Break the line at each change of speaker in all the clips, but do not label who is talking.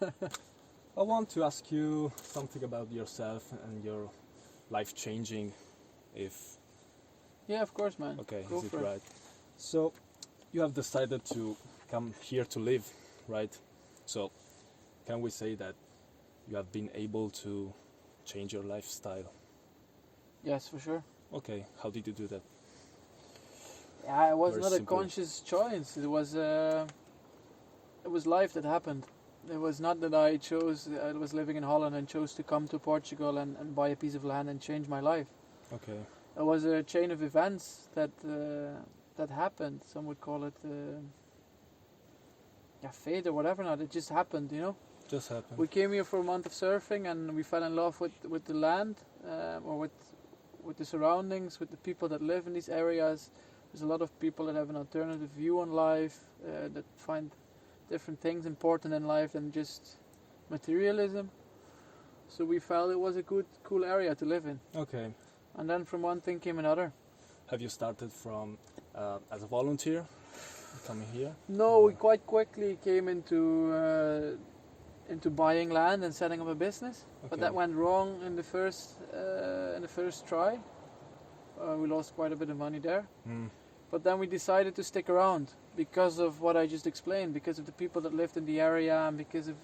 I want to ask you something about yourself and your life changing. If
Yeah, of course, man.
okay,
Go
is it
for it.
right? So you have decided to come here to live, right? So can we say that you have been able to change your lifestyle?
Yes, for sure.
Okay, how did you do that?
Yeah, it was
Very
not a
simply.
conscious choice. It was life that happened. It was not that I chose. I was living in Holland and chose to come to Portugal and buy a piece of land and change my life.
Okay.
It was a chain of events that happened. Some would call it fate or whatever. Not. It just happened.
Just happened.
We came here for a month of surfing and we fell in love with the land, or with the surroundings, with the people that live in these areas. There's a lot of people that have an alternative view on life, that find different things important in life than just materialism. So we felt it was a cool area to live in.
Okay.
And then from one thing came another.
Have you started from as a volunteer coming here?
No, we quite quickly came into buying land and setting up a business, but
Okay.
that went wrong in the first try. We lost quite a bit of money there.
Mm.
But then we decided to stick around because of what I just explained, because of the people that lived in the area and because of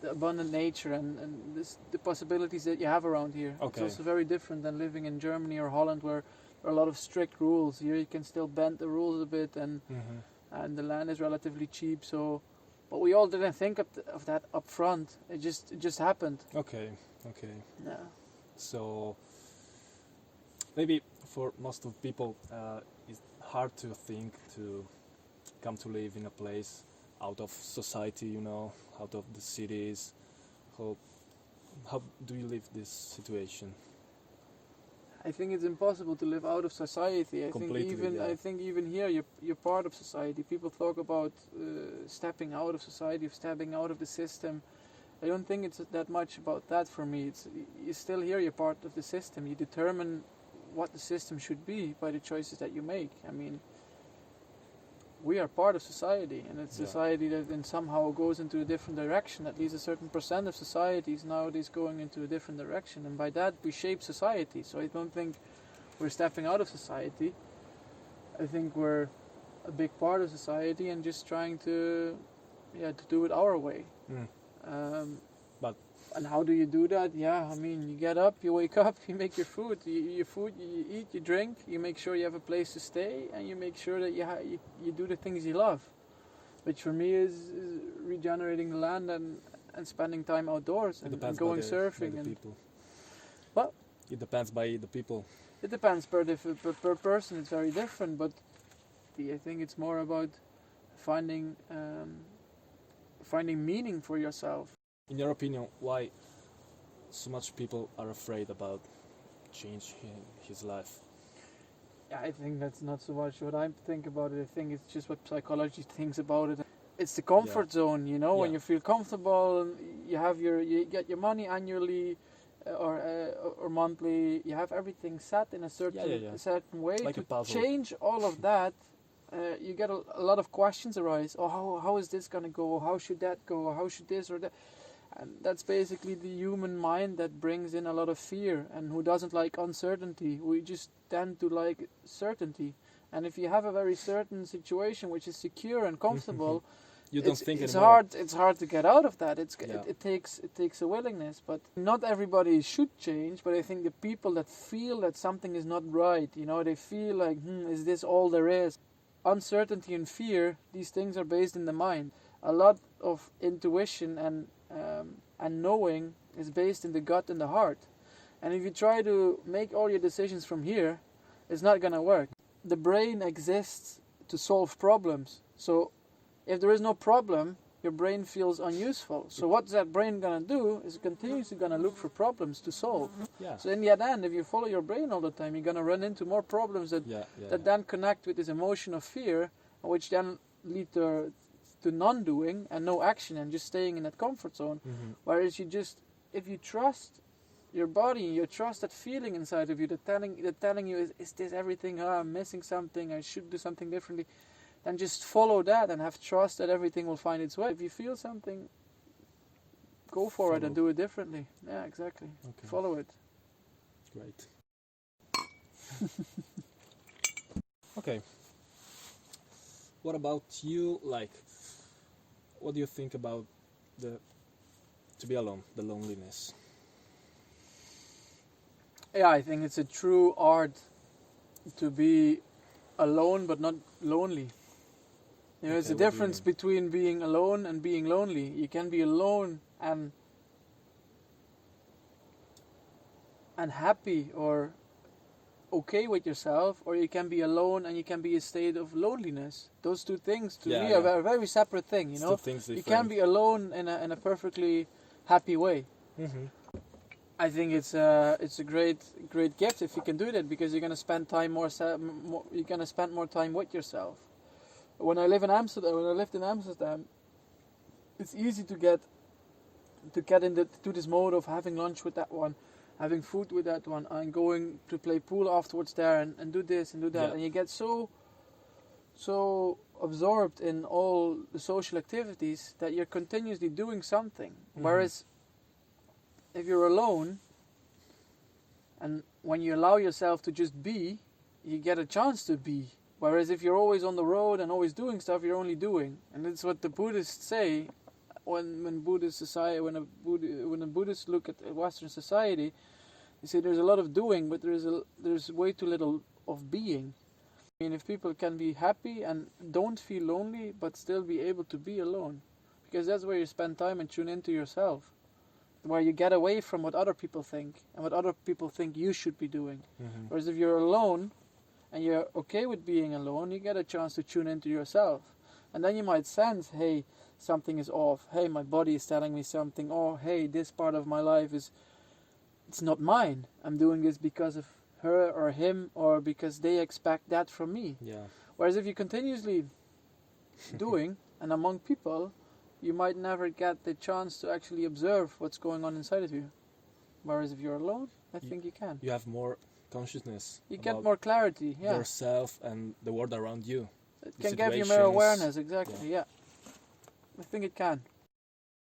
the abundant nature and the possibilities that you have around here.
Okay.
It's also very different than living in Germany or Holland where there are a lot of strict rules. Here you can still bend the rules a bit and the land is relatively cheap. So, but we all didn't think of that up front. It just happened.
Okay.
Yeah.
So maybe for most of people it's hard to think to come to live in a place out of society, out of the cities. How do you live this situation?
I think it's impossible to live out of society.
Completely, yeah.
I think even here you're part of society. People talk about stepping out of society, stepping out of the system. I don't think it's that much about that for me. You're still here. You're part of the system. You determine what the system should be by the choices that you make. I mean, we are part of society, and it's society that then somehow goes into a different direction. At least a certain percent of society is nowadays going into a different direction, and by that we shape society. So I don't think we're stepping out of society. I think we're a big part of society and just trying to do it our way.
But
and how do you do that? Yeah, I mean, you get up, you wake up, you make your food, you eat, you drink, you make sure you have a place to stay, and you make sure that you do the things you love, which for me is regenerating the land and spending time outdoors and going surfing.
By the people.
What?
It depends by the people.
It depends per person. It's very different, but I think it's more about finding meaning for yourself.
In your opinion, why so much people are afraid about change in his life?
Yeah, I think that's not so much what I think about it. I think it's just what psychology thinks about it. It's the comfort zone, when you feel comfortable, you get your money annually or monthly. You have everything set in a certain way.
Like
to
a puzzle.
Change all of that, you get a lot of questions arise. Oh, how is this gonna go? How should that go? How should this or that? And that's basically the human mind that brings in a lot of fear, and who doesn't like uncertainty. We just tend to like certainty. And if you have a very certain situation which is secure and comfortable,
you don't think
it's
anymore.
It's hard to get out of that. It takes a willingness. But not everybody should change. But I think the people that feel that something is not right, they feel like, is this all there is? Uncertainty and fear, these things are based in the mind. A lot of intuition and knowing is based in the gut and the heart. And if you try to make all your decisions from here, it's not going to work. The brain exists to solve problems. So if there is no problem, your brain feels unuseful. So what's that brain going to do is continuously going to look for problems to solve.
Yeah.
So in the end, if you follow your brain all the time, you're going to run into more problems that then connect with this emotion of fear, which then lead to non-doing and no action and just staying in that comfort zone. Whereas if you trust your body, you trust that feeling inside of you, that telling you, is this everything? I'm missing something, I should do something differently. Then just follow that and have trust that everything will find its way. If you feel something, go for it and
Follow.
do it differently. Yeah, exactly.
Okay.
Follow it.
Great. Okay. What about you? Like, what do you think about to be alone, the loneliness?
Yeah, I think it's a true art to be alone but not lonely. You know,
Okay,
it's a
what do you
difference
mean?
between being alone and being lonely. You can be alone and happy or okay with yourself, or you can be alone and you can be a state of loneliness. Those two things to
Yeah,
me
yeah.
are very, very separate thing. You
It's
know,
two things
you
different.
can be alone in a perfectly happy way.
Mm-hmm.
I think it's a great gift if you can do that, because you're gonna spend time more you're gonna spend more time with yourself. When I lived in Amsterdam, it's easy to get into this mode of having lunch with that one, having food with that one, and going to play pool afterwards there, and do this and do that,
Yeah.
and you get so absorbed in all the social activities that you're continuously doing something.
Mm-hmm.
Whereas if you're alone, and when you allow yourself to just be, you get a chance to be. Whereas if you're always on the road and always doing stuff, you're only doing. And that's what the Buddhists say when a Buddhist look at Western society. They say there's a lot of doing, but there's way too little of being. I mean, if people can be happy and don't feel lonely, but still be able to be alone, because that's where you spend time and tune into yourself, where you get away from what other people think and what other people think you should be doing.
Mm-hmm.
Whereas if you're alone and you're okay with being alone, you get a chance to tune into yourself. And then you might sense, hey, something is off. Hey, my body is telling me something. Or, hey, this part of my life it's not mine. I'm doing this because of her or him, or because they expect that from me.
Yeah.
Whereas if you continuously doing and among people, you might never get the chance to actually observe what's going on inside of you. Whereas if you're alone, I think you can.
You have more consciousness.
You get
about
more clarity, yeah.
yourself and the world around you.
It
the
can give you more
situations.
awareness, exactly, yeah. I think it can.